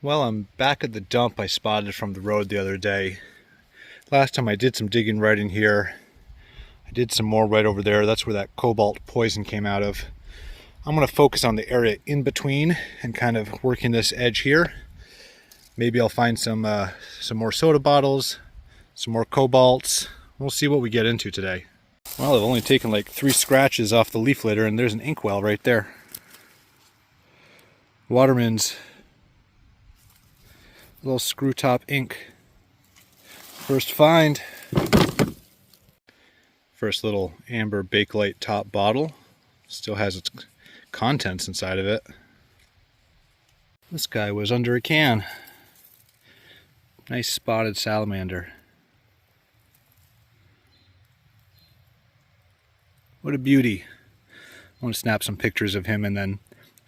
Well, I'm back at the dump I spotted from the road the other day. Last time I did some digging right in here. I did some more right over there. That's where that cobalt poison came out of. I'm going to focus on the area in between and kind of working this edge here. Maybe I'll find some more soda bottles, some more cobalts. We'll see what we get into today. Well, I've only taken like 3 scratches off the leaf litter, and there's an inkwell right there. Waterman's little screw top ink. First find. First little amber Bakelite top bottle. Still has its contents inside of it. This guy was under a can. Nice spotted salamander. What a beauty. I want to snap some pictures of him and then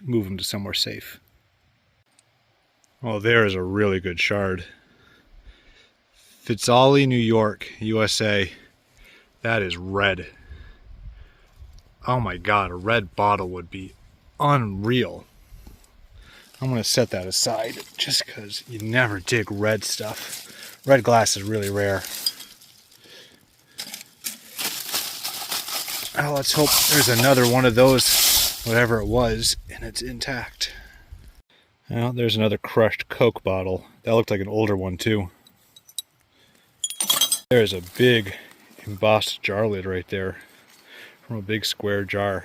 move him to somewhere safe. Oh, there is a really good shard. Fitzolly, New York, USA. That is red. Oh my God, a red bottle would be unreal. I'm going to set that aside just because you never dig red stuff. Red glass is really rare. Oh, let's hope there's another one of those, whatever it was, and it's intact. Well, there's another crushed Coke bottle. That looked like an older one too. There's a big embossed jar lid right there from a big square jar.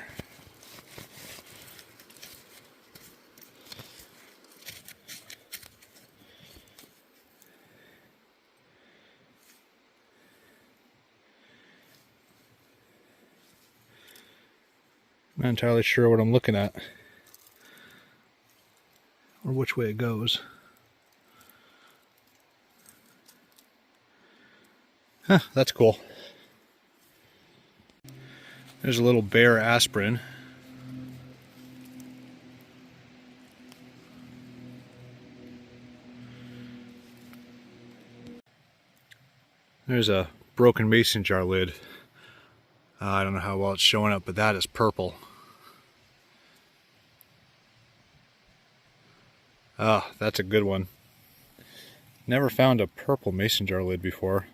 Not entirely sure what I'm looking at or which way it goes. Huh, that's cool. There's a little bare aspirin. There's a broken mason jar lid. I don't know how well it's showing up, but that is purple. Ah, that's a good one. Never found a purple mason jar lid before.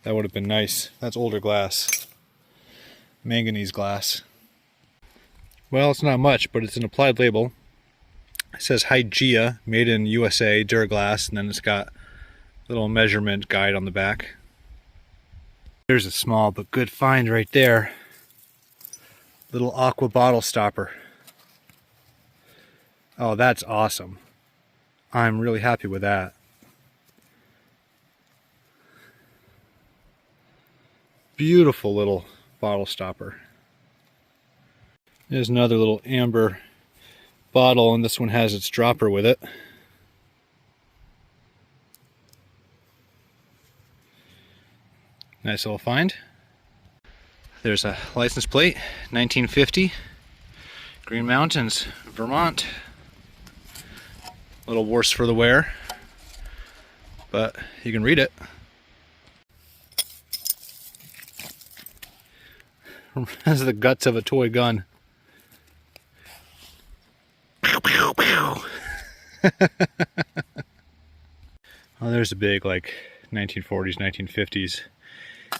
That would have been nice. That's older glass. Manganese glass. Well, it's not much, but it's an applied label. It says Hygeia, made in USA, Duraglass, and then it's got a little measurement guide on the back. There's a small but good find right there. Little aqua bottle stopper. Oh, that's awesome. I'm really happy with that. Beautiful little bottle stopper. There's another little amber bottle, and this one has its dropper with it. Nice little find. There's a license plate, 1950, Green Mountains, Vermont. A little worse for the wear, but you can read it. Has the guts of a toy gun. Pew, pew, pew. Oh, there's a big, like, 1940s, 1950s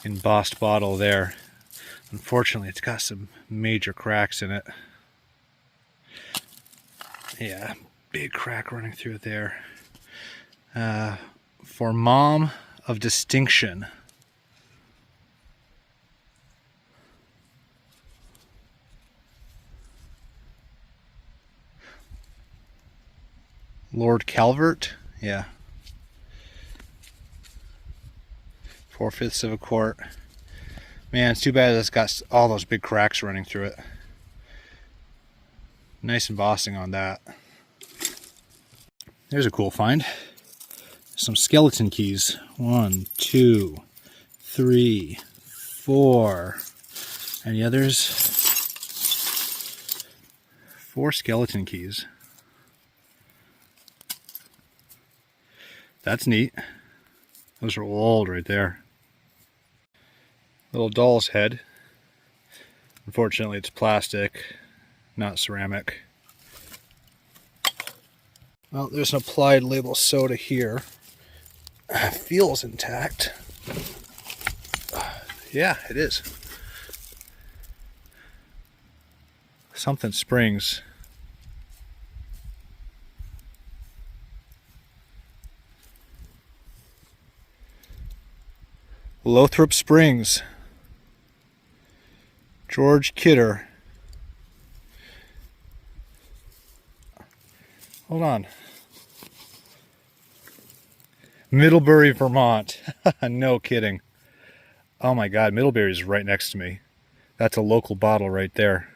embossed bottle there. Unfortunately, it's got some major cracks in it. Yeah, big crack running through it there. For Mom of Distinction. Lord Calvert, yeah. 4/5 of a quart. Man, it's too bad it's got all those big cracks running through it. Nice embossing on that. There's a cool find. Some skeleton keys. 1, 2, 3, 4. Any others? 4 skeleton keys. That's neat. Those are old right there. Little doll's head. Unfortunately, it's plastic, not ceramic. Well, there's an applied label soda here. Feels intact. Yeah, it is. Something Springs. Lothrop Springs. George Kidder. Hold on. Middlebury, Vermont. No kidding. Oh my God, Middlebury is right next to me. That's a local bottle right there.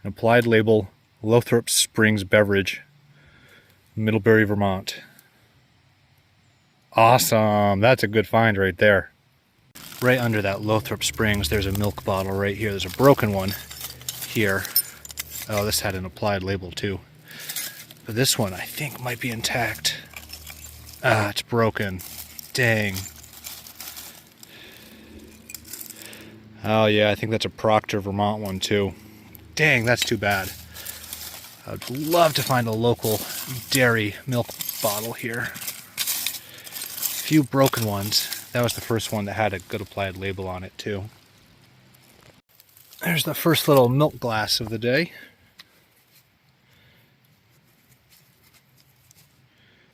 An applied label, Lothrop Springs Beverage, Middlebury, Vermont. Awesome. That's a good find right there. Right under that Lothrop Springs, there's a milk bottle right here. There's a broken one here. Oh, this had an applied label too. But this one I think might be intact. Ah, it's broken. Dang. Oh yeah, I think that's a Proctor, Vermont one too. Dang, that's too bad. I'd love to find a local dairy milk bottle here. A few broken ones. That was the first one that had a good applied label on it too. There's the first little milk glass of the day.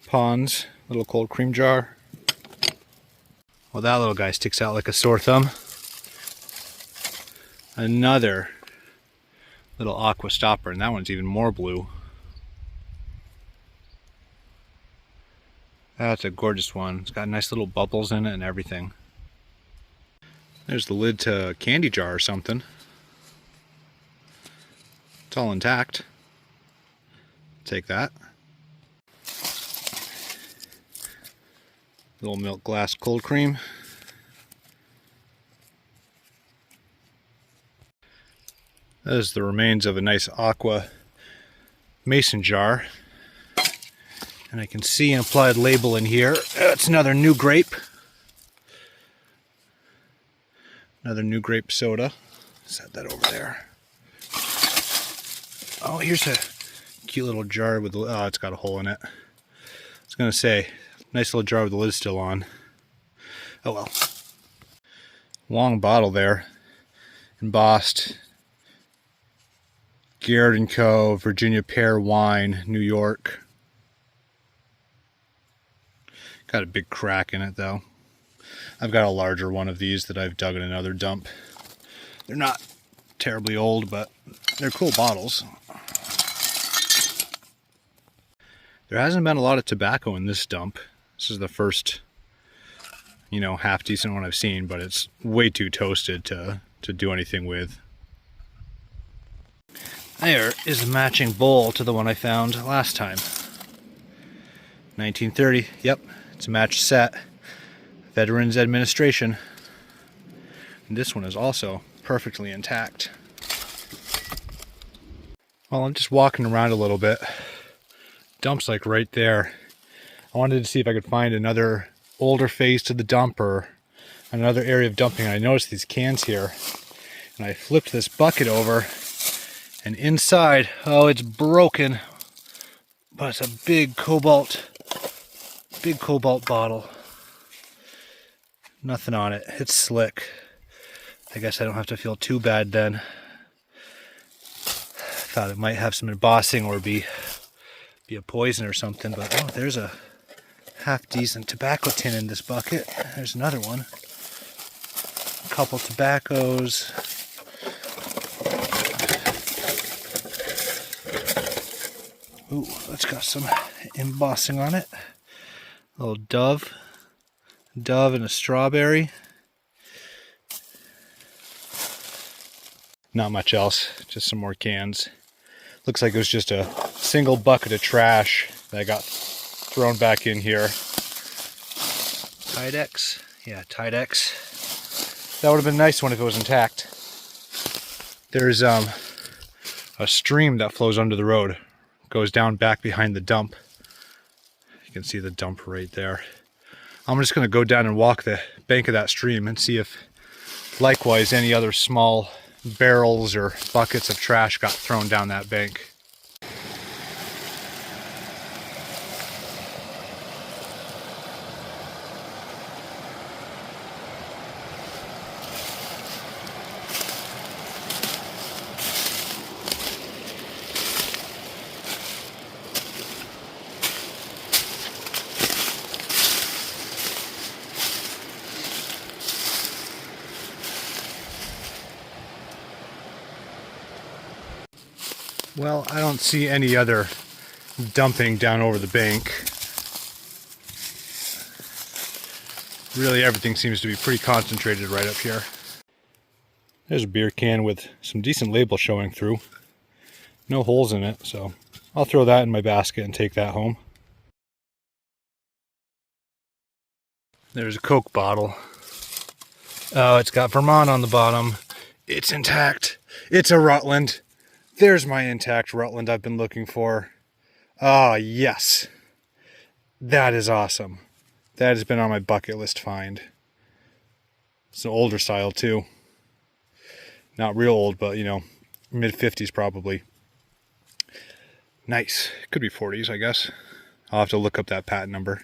Pond's little cold cream jar. Well, that little guy sticks out like a sore thumb. Another little aqua stopper, and that one's even more blue. That's a gorgeous one. It's got nice little bubbles in it and everything. There's the lid to a candy jar or something. It's all intact. Take that. Little milk glass cold cream. That is the remains of a nice aqua mason jar. And I can see an applied label in here. It's another New Grape. Another New Grape soda. Set that over there. Oh, here's a cute little jar with, oh, it's got a hole in it. I was gonna say, nice little jar with the lid still on. Oh well. Long bottle there. Embossed. Garrett & Co. Virginia Pear Wine, New York. Got a big crack in it though. I've got a larger one of these that I've dug in another dump. They're not terribly old, but they're cool bottles. There hasn't been a lot of tobacco in this dump. This is the first, you know, half decent one I've seen, but it's way too toasted to do anything with. There is a matching bowl to the one I found last time. 1930, yep, it's a matched set. Veterans Administration. And this one is also perfectly intact. Well, I'm just walking around a little bit. Dump's like right there. I wanted to see if I could find another older phase to the dump or another area of dumping. I noticed these cans here, and I flipped this bucket over, and inside, oh, it's broken, but it's a big cobalt bottle. Nothing on it. It's slick. I guess I don't have to feel too bad then. Thought it might have some embossing or be a poison or something, but oh, there's a half decent tobacco tin in this bucket. There's another one. A couple tobaccos. Ooh, that's got some embossing on it. A little dove and a strawberry. Not much else, just some more cans. Looks like it was just a single bucket of trash that got thrown back in here. Tidex? Yeah, Tidex. That would have been a nice one if it was intact. There's a stream that flows under the road. Goes down back behind the dump. You can see the dump right there. I'm just going to go down and walk the bank of that stream and see if likewise any other small barrels or buckets of trash got thrown down that bank. Well, I don't see any other dumping down over the bank. Really, everything seems to be pretty concentrated right up here. There's a beer can with some decent label showing through. No holes in it, so I'll throw that in my basket and take that home. There's a Coke bottle. Oh, it's got Vermont on the bottom. It's intact. It's a Rutland. There's my intact Rutland I've been looking for. Ah, yes. That is awesome. That has been on my bucket list find. It's an older style too. Not real old, but you know, mid-50s probably. Nice. Could be 40s, I guess. I'll have to look up that patent number.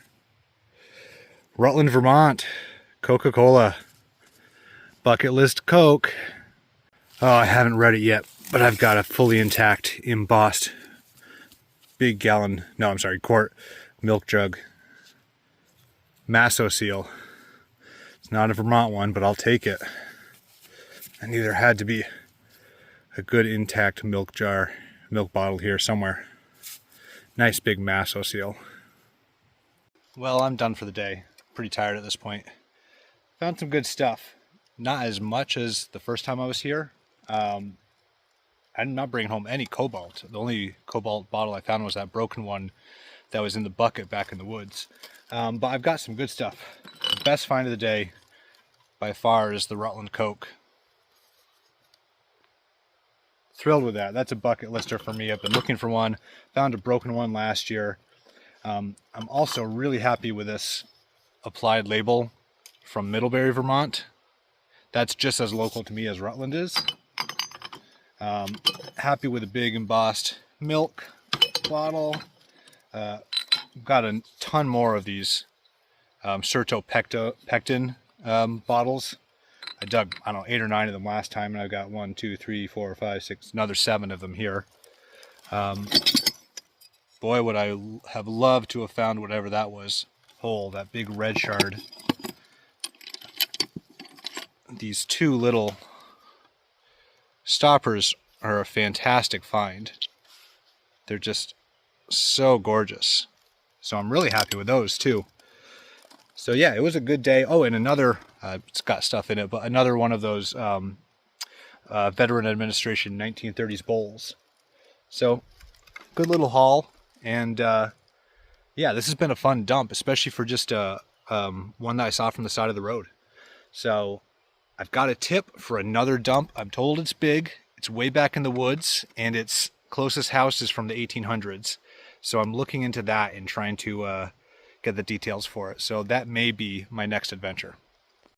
Rutland, Vermont. Coca-Cola. Bucket list Coke. Oh, I haven't read it yet, but I've got a fully intact, embossed, big gallon, no, I'm sorry, quart milk jug. Masso seal. It's not a Vermont one, but I'll take it. I knew there had to be a good intact milk bottle here somewhere. Nice big Masso seal. Well, I'm done for the day. Pretty tired at this point. Found some good stuff. Not as much as the first time I was here. I'm not bringing home any cobalt. The only cobalt bottle I found was that broken one that was in the bucket back in the woods. But I've got some good stuff. The best find of the day by far is the Rutland Coke. Thrilled with that. That's a bucket lister for me. I've been looking for one. Found a broken one last year. I'm also really happy with this applied label from Middlebury, Vermont. That's just as local to me as Rutland is. Happy with a big embossed milk bottle. Got a ton more of these Sertopectin bottles. I dug, I don't know, 8 or 9 of them last time, and I've got 1, 2, 3, 4, 5, 6, another 7 of them here. Boy, would I have loved to have found whatever that was. Hole, that big red shard. These 2 little stoppers are a fantastic find. They're just so gorgeous. So I'm really happy with those too. So yeah, it was a good day. Oh, and another, it's got stuff in it, but another one of those Veteran Administration 1930s bowls. So good little haul. And yeah, this has been a fun dump, especially for just one that I saw from the side of the road. So I've got a tip for another dump. I'm told it's big. It's way back in the woods, and its closest house is from the 1800s. So I'm looking into that and trying to get the details for it. So that may be my next adventure.